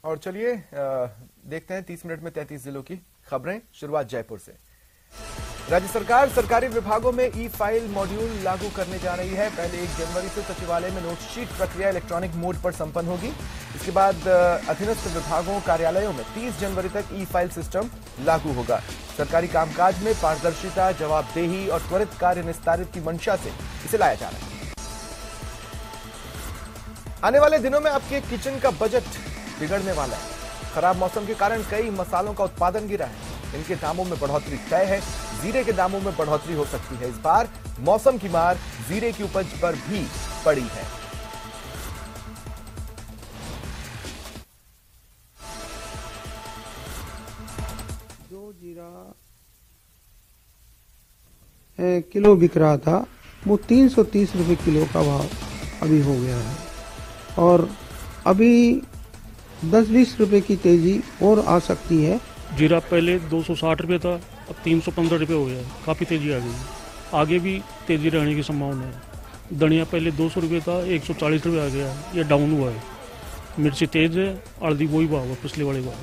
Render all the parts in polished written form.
और चलिए देखते हैं 30 मिनट में 33 जिलों की खबरें। शुरुआत जयपुर से। राज्य सरकार सरकारी विभागों में ई फाइल मॉड्यूल लागू करने जा रही है। पहले 1 जनवरी से सचिवालय में नोटशीट प्रक्रिया इलेक्ट्रॉनिक मोड पर संपन्न होगी। इसके बाद अधीनस्थ विभागों कार्यालयों में 30 जनवरी तक ई फाइल सिस्टम लागू होगा। सरकारी कामकाज में पारदर्शिता, जवाबदेही और त्वरित कार्य निस्तारित की मंशा से इसे लाया जा रहा है। आने वाले दिनों में आपके किचन का बजट बिगड़ने वाला है। खराब मौसम के कारण कई मसालों का उत्पादन गिरा है। इनके दामों में बढ़ोतरी तय है। जीरे के दामों में बढ़ोतरी हो सकती है। इस बार मौसम की मार जीरे की उपज पर भी पड़ी है। जो जीरा किलो बिक रहा था वो 330 रुपए किलो का भाव अभी हो गया है और अभी 10-20 रुपए की तेजी और आ सकती है। जीरा पहले 260 रुपए था, अब 315 रुपए हो गया है। काफ़ी तेजी आ गई है। आगे भी तेजी रहने की संभावना है। धनिया पहले 200 रुपए था, 140 रुपए आ गया है। ये डाउन हुआ है। मिर्ची तेज है, हल्दी वही भाव है पिछले वाले भाव।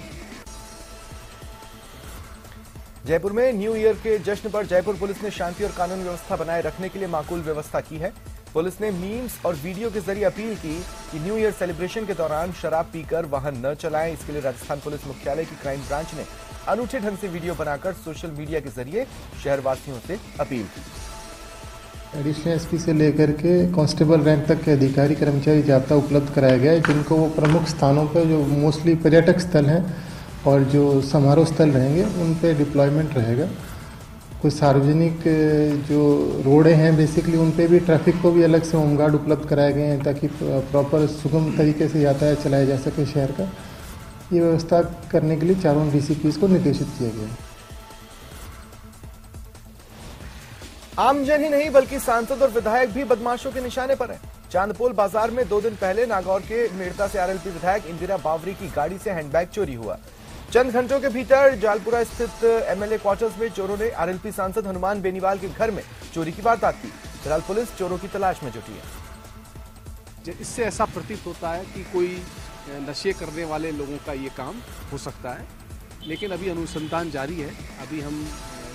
जयपुर में न्यू ईयर के जश्न पर जयपुर पुलिस ने शांति और कानून व्यवस्था बनाए रखने के लिए माकूल व्यवस्था की है। पुलिस ने मीम्स और वीडियो के जरिए अपील की कि न्यू ईयर सेलिब्रेशन के दौरान शराब पीकर वाहन न चलाएं। इसके लिए राजस्थान पुलिस मुख्यालय की क्राइम ब्रांच ने अनूठे ढंग से वीडियो बनाकर सोशल मीडिया के जरिए शहरवासियों से अपील की। एडिशनल एसपी से लेकर के कांस्टेबल रैंक तक के अधिकारी कर्मचारी जाब्ता उपलब्ध कराया गया है, जिनको वो प्रमुख स्थानों पर जो मोस्टली पर्यटक स्थल हैं और जो समारोह स्थल रहेंगे उन पे डिप्लॉयमेंट रहेगा। कुछ सार्वजनिक जो रोडें हैं बेसिकली उन पे भी ट्रैफिक को भी अलग से होमगार्ड उपलब्ध कराए गए हैं ताकि प्रॉपर सुगम तरीके से यातायात चलाया जा सके शहर का। ये व्यवस्था करने के लिए चारों डीसीपीज को निर्देशित किया गया है। आमजन ही नहीं बल्कि सांसद और विधायक भी बदमाशों के निशाने पर हैं। चांदपोल बाजार में 2 दिन पहले नागौर के मेड़ता से आरएलपी विधायक इंदिरा बावरी की गाड़ी से हैंडबैग चोरी हुआ। चंद घंटों के भीतर जालपुरा स्थित एमएलए क्वार्टर्स में चोरों ने आरएलपी सांसद हनुमान बेनीवाल के घर में चोरी की वारदात की। फिलहाल पुलिस चोरों की तलाश में जुटी है। इससे ऐसा प्रतीत होता है कि कोई नशे करने वाले लोगों का ये काम हो सकता है, लेकिन अभी अनुसंधान जारी है। अभी हम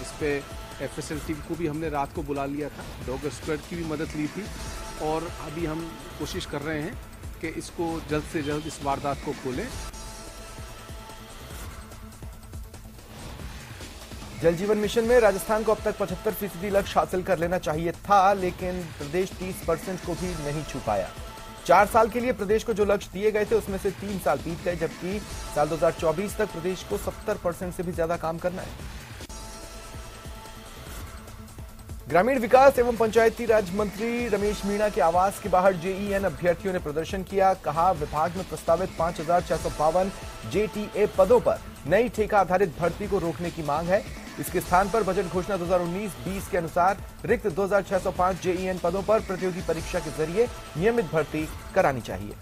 इस पे एफएसएल टीम को भी हमने रात को बुला लिया था, डॉग स्क्वाड की भी मदद ली थी और अभी हम कोशिश कर रहे हैं कि इसको जल्द से जल्द इस वारदात को खोलें। जल जीवन मिशन में राजस्थान को अब तक 75% लक्ष्य हासिल कर लेना चाहिए था, लेकिन प्रदेश 30% को भी नहीं छू पाया। 4 साल के लिए प्रदेश को जो लक्ष्य दिए गए थे उसमें से 3 साल बीत गए, जबकि साल 2024 तक प्रदेश को 70% से भी ज्यादा काम करना है। ग्रामीण विकास एवं पंचायती राज मंत्री रमेश मीणा के आवास के बाहर जेईएन अभ्यर्थियों ने प्रदर्शन किया। कहा, विभाग में प्रस्तावित 5652 जेटीए पदों पर नई ठेका आधारित भर्ती को रोकने की मांग है। इसके स्थान पर बजट घोषणा 2019-20 के अनुसार रिक्त 2605 जेईएन पदों पर प्रतियोगी परीक्षा के जरिए नियमित भर्ती करानी चाहिए।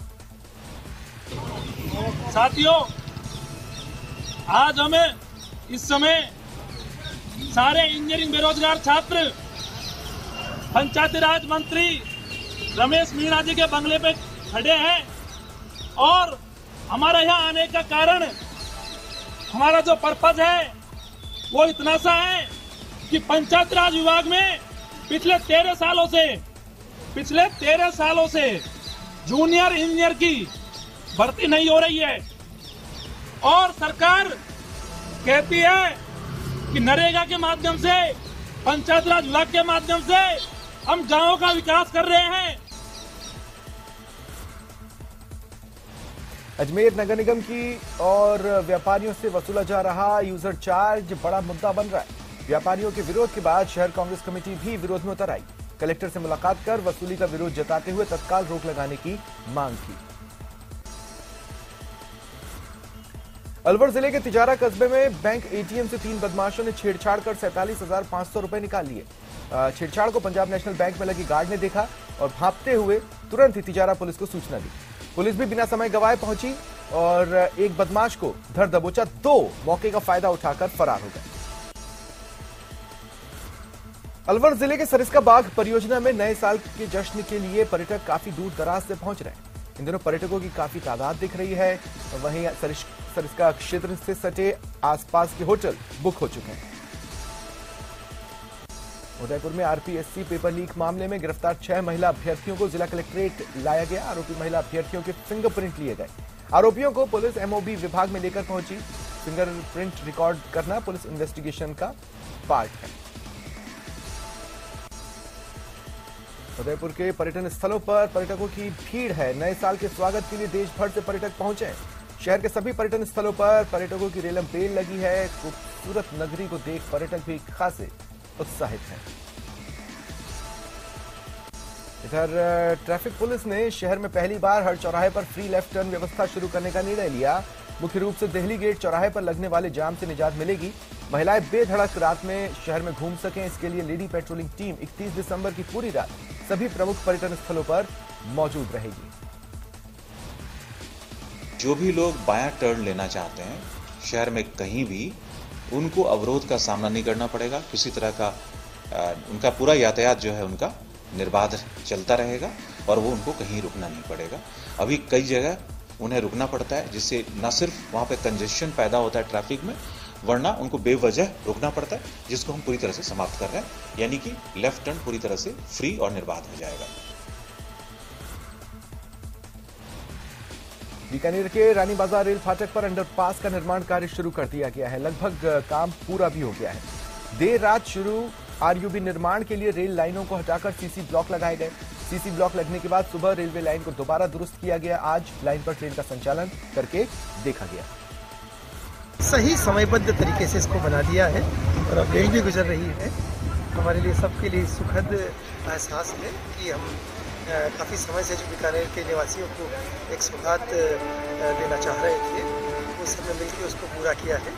साथियों, आज हमें इस समय सारे इंजीनियरिंग बेरोजगार छात्र पंचायती राज मंत्री रमेश मीणा जी के बंगले पे खड़े हैं और हमारे यहाँ आने का कारण, हमारा जो पर्पज है वो इतना सा है कि पंचायत राज विभाग में पिछले 13 सालों से जूनियर इंजीनियर की भर्ती नहीं हो रही है और सरकार कहती है कि नरेगा के माध्यम से, पंचायत राज विभाग के माध्यम से हम गांवों का विकास कर रहे हैं। अजमेर नगर निगम की और व्यापारियों से वसूला जा रहा यूजर चार्ज बड़ा मुद्दा बन रहा है। व्यापारियों के विरोध के बाद शहर कांग्रेस कमेटी भी विरोध में उतर आई। कलेक्टर से मुलाकात कर वसूली का विरोध जताते हुए तत्काल रोक लगाने की मांग की। अलवर जिले के तिजारा कस्बे में बैंक एटीएम से 3 बदमाशों ने छेड़छाड़ कर 47,500 रुपए निकाल लिए। छेड़छाड़ को पंजाब नेशनल बैंक में लगी गार्ड ने देखा और भागते हुए तुरंत ही तिजारा पुलिस को सूचना दी। पुलिस भी बिना समय गवाए पहुंची और एक बदमाश को धर दबोचा। 2 मौके का फायदा उठाकर फरार हो गए। अलवर जिले के सरिस्का बाग परियोजना में नए साल के जश्न के लिए पर्यटक काफी दूर दराज से पहुंच रहे हैं। इन दिनों पर्यटकों की काफी तादाद दिख रही है। वहीं सरिस्का क्षेत्र से सटे आसपास के होटल बुक हो चुके हैं। उदयपुर में आरपीएससी पेपर लीक मामले में गिरफ्तार 6 महिला अभ्यर्थियों को जिला कलेक्ट्रेट लाया गया। आरोपी महिला अभ्यर्थियों के फिंगरप्रिंट लिए गए। आरोपियों को पुलिस एमओबी विभाग में लेकर पहुंची। फिंगरप्रिंट रिकॉर्ड करना पुलिस इन्वेस्टिगेशन का पार्ट है। उदयपुर के पर्यटन स्थलों पर पर्यटकों की भीड़ है। नए साल के स्वागत के लिए देश भर से पर्यटक पहुंचे। शहर के सभी पर्यटन स्थलों पर पर्यटकों की रेलम पेल लगी है। खूबसूरत नगरी को देख पर्यटक भी खासे उत्साहित हैं। इधर ट्रैफिक पुलिस ने शहर में पहली बार हर चौराहे पर फ्री लेफ्ट टर्न व्यवस्था शुरू करने का निर्णय लिया। मुख्य रूप से दिल्ली गेट चौराहे पर लगने वाले जाम से निजात मिलेगी। महिलाएं बेधड़क रात में शहर में घूम सकें, इसके लिए लेडी पेट्रोलिंग टीम 31 दिसंबर की पूरी रात सभी प्रमुख पर्यटन स्थलों पर मौजूद रहेगी। जो भी लोग बायां टर्न लेना चाहते हैं शहर में कहीं भी, उनको अवरोध का सामना नहीं करना पड़ेगा। किसी तरह का उनका पूरा यातायात जो है उनका निर्बाध चलता रहेगा और वो उनको कहीं रुकना नहीं पड़ेगा। अभी कई जगह उन्हें रुकना पड़ता है, जिससे न सिर्फ वहां पे कंजेशन पैदा होता है ट्रैफिक में, वरना उनको बेवजह रुकना पड़ता है, जिसको हम पूरी तरह से समाप्त कर रहे हैं। यानी कि लेफ्ट टर्न पूरी तरह से फ्री और निर्बाध हो जाएगा। बीकानेर के रानी बाजार रेल फाटक पर अंडरपास का निर्माण कार्य शुरू कर दिया गया है। लगभग काम पूरा भी हो गया है। देर रात शुरू आरयूबी निर्माण के लिए रेल लाइनों को हटाकर सीसी ब्लॉक लगाए गए। सीसी ब्लॉक लगने के बाद सुबह रेलवे लाइन को दोबारा दुरुस्त किया गया। आज लाइन पर ट्रेन का संचालन करके देखा गया। सही समयबद्ध तरीके से इसको बना दिया है और अब रेल भी गुजर रही है। हमारे लिए सबके लिए सुखद एहसास है कि हम काफ़ी समय से जो बीकानेर के निवासियों को एक सौगात देना चाह रहे थे, वो सब ने मिलकर उसको पूरा किया है।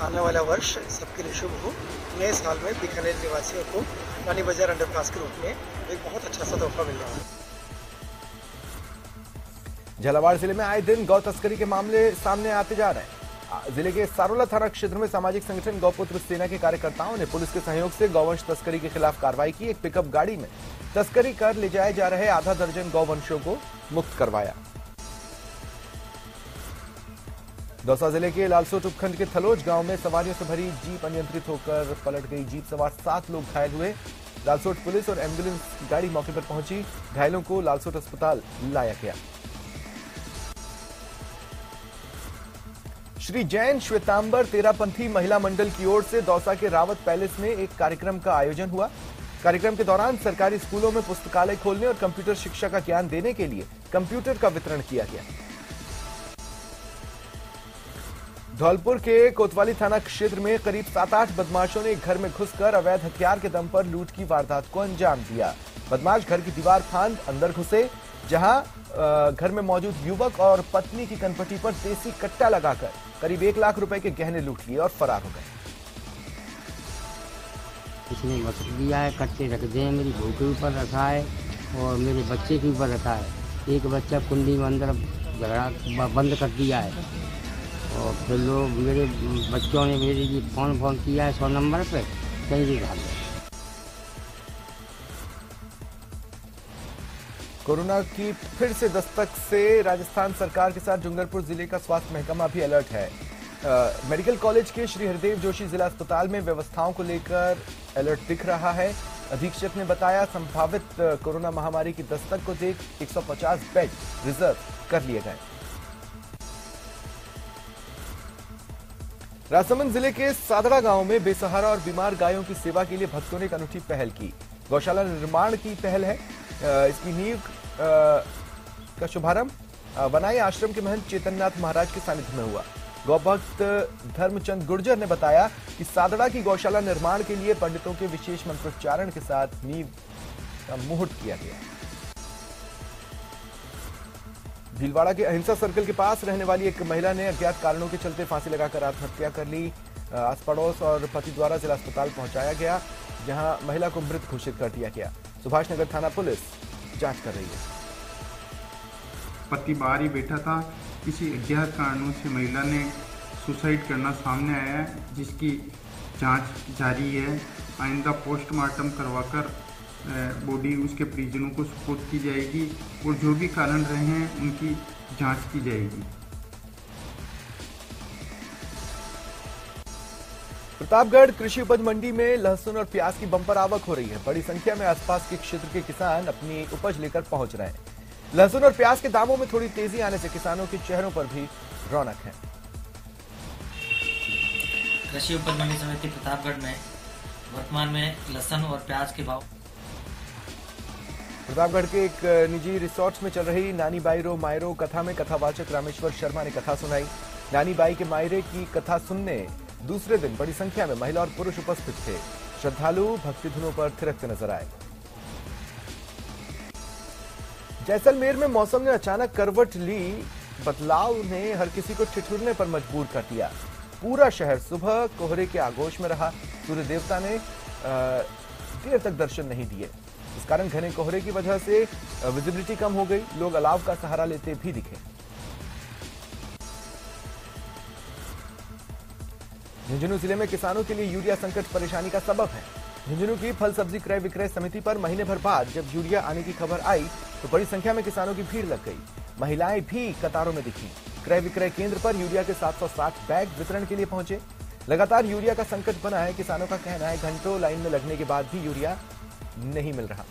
आने वाला वर्ष सबके लिए शुभ हो। नए साल में बीकानेर निवासियों को रानी बाजार अंडरपास के रूप में एक बहुत अच्छा सा तोहफा मिल रहा है। झालावाड़ जिले में आए दिन गौ तस्करी के मामले सामने आते जा रहे हैं। जिले के सारोला थाना क्षेत्र में सामाजिक संगठन गौपुत्र सेना के कार्यकर्ताओं ने पुलिस के सहयोग से गौवंश तस्करी के खिलाफ कार्रवाई की। एक पिकअप गाड़ी में तस्करी कर ले जाए जा रहे आधा दर्जन गौवंशों को मुक्त करवाया। दौसा जिले के लालसोट उपखंड के थलोज गांव में सवारियों से भरी जीप अनियंत्रित होकर पलट गई। जीप सवार 7 लोग घायल हुए। लालसोट पुलिस और एम्बुलेंस गाड़ी मौके पर पहुंची। घायलों को लालसोट अस्पताल लाया गया। श्री जैन श्वेतांबर तेरापंथी महिला मंडल की ओर से दौसा के रावत पैलेस में एक कार्यक्रम का आयोजन हुआ। कार्यक्रम के दौरान सरकारी स्कूलों में पुस्तकालय खोलने और कंप्यूटर शिक्षा का ज्ञान देने के लिए कंप्यूटर का वितरण किया गया। धौलपुर के कोतवाली थाना क्षेत्र में करीब 7-8 बदमाशों ने एक घर में घुसकर अवैध हथियार के दम पर लूट की वारदात को अंजाम दिया। बदमाश घर की दीवार फांद अंदर घुसे, जहां घर में मौजूद युवक और पत्नी की कनपटी पर देसी कट्टा लगाकर करीब 1 लाख रुपए के गहने लूट लिए और फरार हो गए। इसने मत दिया है, कट्टे रख दिए, मेरी बहू के ऊपर रखा है और मेरे बच्चे के ऊपर रखा है। एक बच्चा कुंडी में अंदर झगड़ा बंद कर दिया है और फिर लोग मेरे बच्चों ने मेरे लिए फोन किया है 100 नंबर पे, कहीं भी भाग गए। कोरोना की फिर से दस्तक से राजस्थान सरकार के साथ डूंगरपुर जिले का स्वास्थ्य महकमा भी अलर्ट है। मेडिकल कॉलेज के श्री हरदेव जोशी जिला अस्पताल में व्यवस्थाओं को लेकर अलर्ट दिख रहा है। अधीक्षक ने बताया संभावित कोरोना महामारी की दस्तक को देख 150 बेड रिजर्व कर लिए गए। राजसमंद जिले के सादड़ा गांव में बेसहारा और बीमार गायों की सेवा के लिए भक्तों ने एक अनूठी पहल की। गौशाला निर्माण की पहल है। इसकी नींव का शुभारंभ वनाई आश्रम के महंत चेतननाथ महाराज के सानिध्य में हुआ। गौभक्त धर्मचंद गुर्जर ने बताया कि सादड़ा की गौशाला निर्माण के लिए पंडितों के विशेष मंत्रोच्चारण के साथ नींव का मुहूर्त किया गया। भीलवाड़ा के अहिंसा सर्कल के पास रहने वाली एक महिला ने अज्ञात कारणों के चलते फांसी लगाकर आत्महत्या कर ली। आस पड़ोस और पति द्वारा जिला अस्पताल पहुंचाया गया, जहां महिला को मृत घोषित कर दिया गया। सुभाष नगर थाना पुलिस जांच कर रही है। पति बाहर ही बैठा था, किसी अज्ञात कारणों से महिला ने सुसाइड करना सामने आया है, जिसकी जांच जारी है। आइंदा पोस्टमार्टम करवाकर बॉडी उसके परिजनों को सपोर्ट की जाएगी और जो भी कारण रहे हैं उनकी जांच की जाएगी। प्रतापगढ़ कृषि उपज मंडी में लहसुन और प्याज की बंपर आवक हो रही है। बड़ी संख्या में आसपास के क्षेत्र के किसान अपनी उपज लेकर पहुंच रहे हैं। लहसुन और प्याज के दामों में थोड़ी तेजी आने से किसानों के चेहरों पर भी रौनक है। कृषि उपज मंडी समिति प्रतापगढ़ में वर्तमान में लहसुन और प्याज के भाव। प्रतापगढ़ के एक निजी रिसोर्ट में चल रही नानी बाई रो मायरो कथा में कथावाचक रामेश्वर शर्मा ने कथा सुनाई। नानी बाई के मायरे की कथा सुनने दूसरे दिन बड़ी संख्या में महिला और पुरुष उपस्थित थे। श्रद्धालु भक्ति धुनों पर थिरकते नजर आए। जैसलमेर में मौसम ने अचानक करवट ली। बदलाव ने हर किसी को ठिठुरने पर मजबूर कर दिया। पूरा शहर सुबह कोहरे के आगोश में रहा। सूर्य देवता ने देर तक दर्शन नहीं दिए। इस कारण घने कोहरे की वजह से विजिबिलिटी कम हो गई। लोग अलाव का सहारा लेते भी दिखे। झुंझुनू जिले में किसानों के लिए यूरिया संकट परेशानी का सबब है। झुंझुनू की फल सब्जी क्रय विक्रय समिति पर महीने भर बाद जब यूरिया आने की खबर आई तो बड़ी संख्या में किसानों की भीड़ लग गई। महिलाएं भी कतारों में दिखीं। क्रय विक्रय केंद्र पर यूरिया के 760 बैग वितरण के लिए पहुंचे। लगातार यूरिया का संकट बना है। किसानों का कहना है घंटों लाइन में लगने के बाद भी यूरिया नहीं मिल रहा।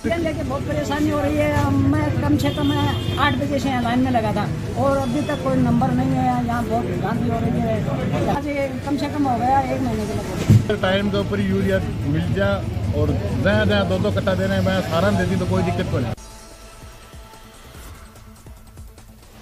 लेके बहुत परेशानी हो रही है। मैं कम से कम 8 बजे से लाइन में लगा था और अभी तक कोई नंबर नहीं है। यहाँ बहुत भ्रांति हो रही है। आज कम से कम हो गया 1 महीने के लगभग। टाइम के ऊपर यूरिया मिल जा और जहाँ 2-2 कट्टा देना है मैं सारा देती तो कोई दिक्कत नहीं।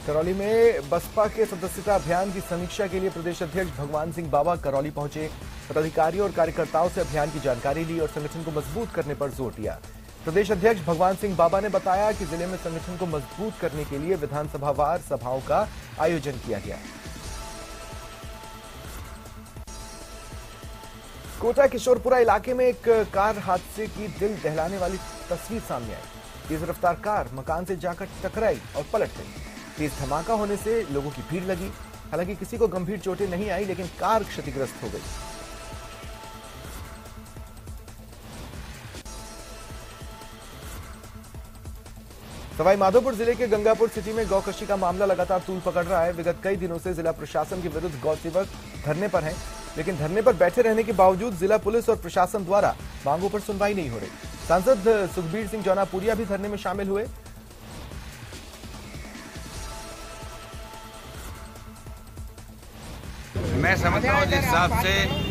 करौली में बसपा के सदस्यता अभियान की समीक्षा के लिए प्रदेश अध्यक्ष भगवान सिंह बाबा करौली पहुंचे। पदाधिकारियों और कार्यकर्ताओं से अभियान की जानकारी ली और संगठन को मजबूत करने पर जोर दिया। प्रदेश अध्यक्ष भगवान सिंह बाबा ने बताया कि जिले में संगठन को मजबूत करने के लिए विधानसभावार सभाओं का आयोजन किया गया। कोटा किशोरपुरा इलाके में एक कार हादसे की दिल दहलाने वाली तस्वीर सामने आई। तेज रफ्तार कार मकान से जाकर टकराई और पलट गई। तेज धमाका होने से लोगों की भीड़ लगी। हालांकि किसी को गंभीर चोटें नहीं आई, लेकिन कार क्षतिग्रस्त हो गई। सवाई माधोपुर जिले के गंगापुर सिटी में गौकशी का मामला लगातार तूल पकड़ रहा है। विगत कई दिनों से जिला प्रशासन के विरुद्ध गौसेवक धरने पर हैं, लेकिन धरने पर बैठे रहने के बावजूद जिला पुलिस और प्रशासन द्वारा मांगों पर सुनवाई नहीं हो रही। सांसद सुखबीर सिंह जौनापुरिया भी धरने में शामिल हुए। मैं समझता हूँ जिस हिसाब से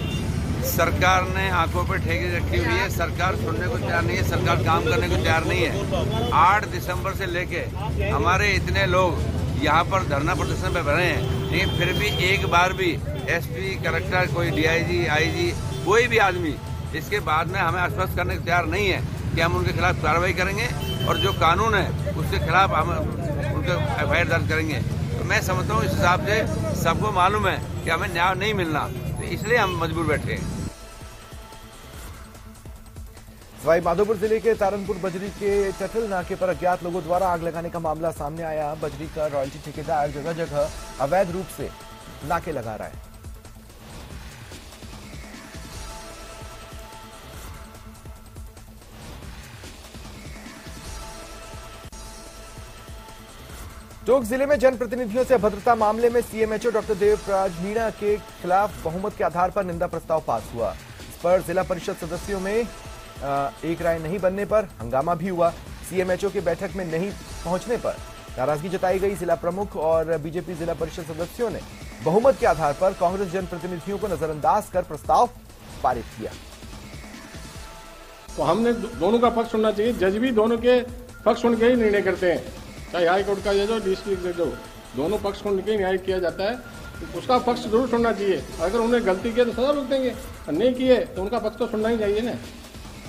सरकार ने आंखों पर ठेके रखी हुई है, सरकार सुनने को तैयार नहीं है, सरकार काम करने को तैयार नहीं है। 8 दिसंबर से लेके हमारे इतने लोग यहाँ पर धरना प्रदर्शन पे बने हैं, लेकिन फिर भी एक बार भी एसपी, कलेक्टर, कोई डीआईजी, आईजी, कोई भी आदमी इसके बाद में हमें आश्वस्त करने को तैयार नहीं है कि हम उनके खिलाफ कार्रवाई करेंगे और जो कानून है उसके खिलाफ हम उनके एफआईआर दर्ज करेंगे। तो मैं समझता हूँ इस हिसाब से सबको मालूम है कि हमें न्याय नहीं मिलना, तो इसलिए हम मजबूर बैठे हैं। सवाई माधोपुर जिले के तारनपुर बजरी के चटल नाके पर अज्ञात लोगों द्वारा आग लगाने का मामला सामने आया। बजरी का रॉयल्टी ठेकेदार जगह जगह अवैध रूप से नाके लगा रहा है। टोंक जिले में जनप्रतिनिधियों से अभद्रता मामले में सीएमएचओ डॉक्टर देवराज मीणा के खिलाफ बहुमत के आधार पर निंदा प्रस्ताव पास हुआ। इस पर जिला परिषद सदस्यों में एक राय नहीं बनने पर हंगामा भी हुआ। सीएमएचओ की बैठक में नहीं पहुंचने पर नाराजगी जताई गई। जिला प्रमुख और बीजेपी जिला परिषद सदस्यों ने बहुमत के आधार पर कांग्रेस जनप्रतिनिधियों को नजरअंदाज कर प्रस्ताव पारित किया। तो हमने दोनों का पक्ष सुनना चाहिए। जज भी दोनों के पक्ष सुन के ही निर्णय करते हैं, चाहे हाई कोर्ट का जज हो, डिस्ट्रिक्ट जज हो, दोनों पक्ष सुन के न्याय किया जाता है। तो उसका पक्ष जरूर सुनना चाहिए। अगर उन्होंने गलती की तो सजा रोक देंगे, नहीं किए तो उनका पक्ष तो सुनना ही चाहिए ना।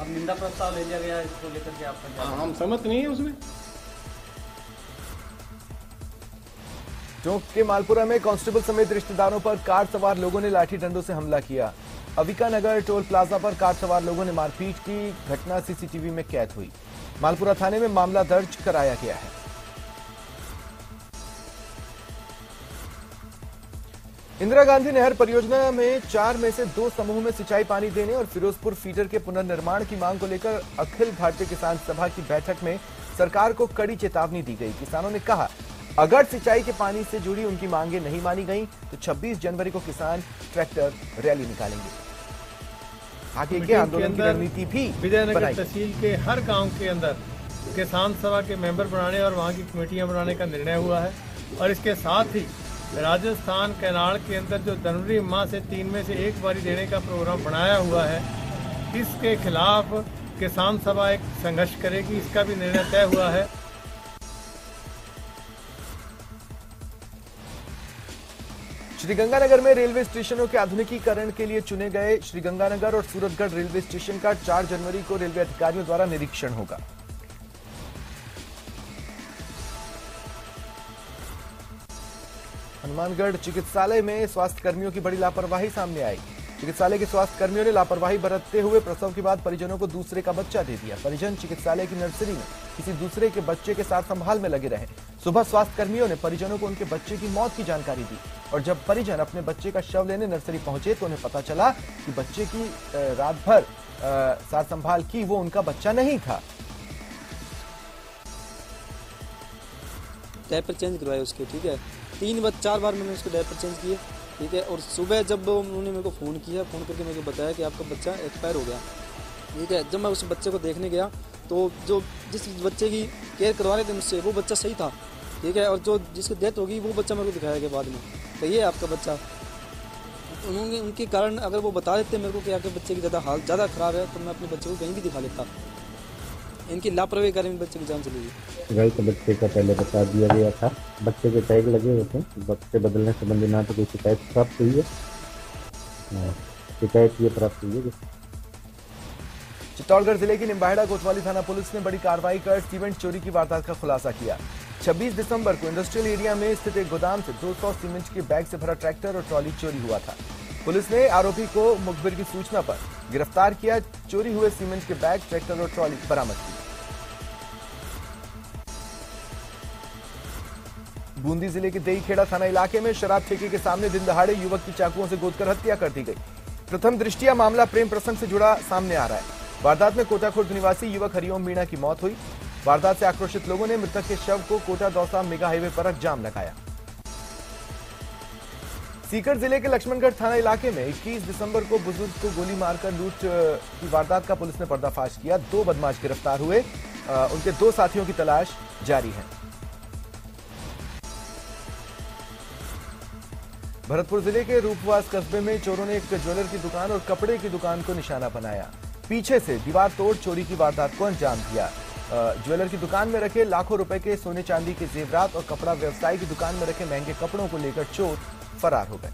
अब निंदा प्रस्ताव ले लिया गया, इसको लेकर के आपका हम सहमत नहीं है उसमें। टोंक के मालपुरा में कांस्टेबल समेत रिश्तेदारों पर कार सवार लोगों ने लाठी डंडों से हमला किया। अविका नगर टोल प्लाजा पर कार सवार लोगों ने मारपीट की। घटना सीसीटीवी में कैद हुई। मालपुरा थाने में मामला दर्ज कराया गया है। इंदिरा गांधी नहर परियोजना में 4 में से 2 समूह में सिंचाई पानी देने और फिरोजपुर फीडर के पुनर्निर्माण की मांग को लेकर अखिल भारतीय किसान सभा की बैठक में सरकार को कड़ी चेतावनी दी गई। किसानों ने कहा, अगर सिंचाई के पानी से जुड़ी उनकी मांगें नहीं मानी गई तो 26 जनवरी को किसान ट्रैक्टर रैली निकालेंगे। आगे के आंदोलन की रणनीति भी विजयनगर तहसील के हर गांव के अंदर किसान सभा के मेंबर बनाने और वहां की कमेटियां बनाने का निर्णय हुआ है। और इसके साथ ही राजस्थान कैनाल के अंदर जो जनवरी माह से 3 में से 1 बारी देने का प्रोग्राम बनाया हुआ है, इसके खिलाफ किसान सभा एक संघर्ष करेगी, इसका भी निर्णय तय हुआ है। श्रीगंगानगर में रेलवे स्टेशनों के आधुनिकीकरण के लिए चुने गए श्रीगंगानगर और सूरतगढ़ रेलवे स्टेशन का 4 जनवरी को रेलवे अधिकारियों द्वारा निरीक्षण होगा। हनुमानगढ़ चिकित्सालय में स्वास्थ्य कर्मियों की बड़ी लापरवाही सामने आई। चिकित्सालय के स्वास्थ्य कर्मियों ने लापरवाही बरतते हुए प्रसव के बाद परिजनों को दूसरे का बच्चा दे दिया। परिजन चिकित्सालय की नर्सरी में किसी दूसरे के बच्चे के साथ संभाल में लगे रहे। सुबह स्वास्थ्य कर्मियों ने परिजनों को उनके बच्चे की मौत की जानकारी दी और जब परिजन अपने बच्चे का शव लेने नर्सरी पहुंचे तो उन्हें पता चला कि बच्चे की रात भर साथ संभाल की वो उनका बच्चा नहीं था। डायपर चेंज करवाए उसके, ठीक है, 4 बार मैंने उसके डायपर चेंज किए, ठीक है। और सुबह जब उन्होंने मेरे को फ़ोन किया, फ़ोन करके मेरे को बताया कि आपका बच्चा एक्सपायर हो गया, ठीक है। जब मैं उस बच्चे को देखने गया तो जो जिस बच्चे की केयर करवा रहे थे मुझसे वो बच्चा सही था, ठीक है। और जो जिसकी डेथ होगी वो बच्चा मेरे को दिखाया गया बाद में, तो ये आपका बच्चा। उन्होंने उनके कारण अगर वो बता देते मेरे को कि आपके बच्चे की हाल ज़्यादा ख़राब है तो मैं अपने बच्चे को कहीं भी दिखा लेता। इनकी लापरवाही कारण बच्चे की जान चली गई। वही तो बच्चे का पहले बता दिया गया था, बच्चे के टैग लगे हुए थे, बच्चे बदलने संबंधी ना तो कोई शिकायत प्राप्त हुई है, शिकायत ये प्राप्त हुई है। चित्तौड़गढ़ जिले की निम्बाहेड़ा कोतवाली थाना पुलिस ने बड़ी कार्रवाई कर सीमेंट चोरी की वारदात का खुलासा किया। 26 दिसंबर को इंडस्ट्रियल एरिया में स्थित एक गोदाम से 200 सीमेंट के बैग से भरा ट्रैक्टर और ट्रॉली चोरी हुआ था। पुलिस ने आरोपी को मुखबिर की सूचना पर गिरफ्तार किया। चोरी हुए सीमेंट के बैग, ट्रैक्टर और ट्रॉली बरामद की। बूंदी जिले के देईखेड़ा थाना इलाके में शराब ठेके के सामने दिन दहाड़े युवक की चाकुओं से गोदकर हत्या कर दी गई। प्रथम दृष्टिया मामला प्रेम प्रसंग से जुड़ा सामने आ रहा है। वारदात में कोटाखुर्द निवासी युवक हरिओम मीणा की मौत हुई। वारदात से आक्रोशित लोगों ने मृतक के शव को कोटा दौसा मेगा हाईवे पर जाम लगाया। सीकर जिले के लक्ष्मणगढ़ थाना इलाके में 21 दिसंबर को बुजुर्ग को गोली मारकर लूट की वारदात का पुलिस ने पर्दाफाश किया। 2 बदमाश गिरफ्तार हुए, उनके 2 साथियों की तलाश जारी है। भरतपुर जिले के रूपवास कस्बे में चोरों ने एक ज्वेलर की दुकान और कपड़े की दुकान को निशाना बनाया। पीछे से दीवार तोड़ चोरी की वारदात को अंजाम दिया। ज्वेलर की दुकान में रखे लाखों रुपए के सोने चांदी के जेवरात और कपड़ा व्यवसायी की दुकान में रखे महंगे कपड़ों को लेकर चोर फरार हो गए।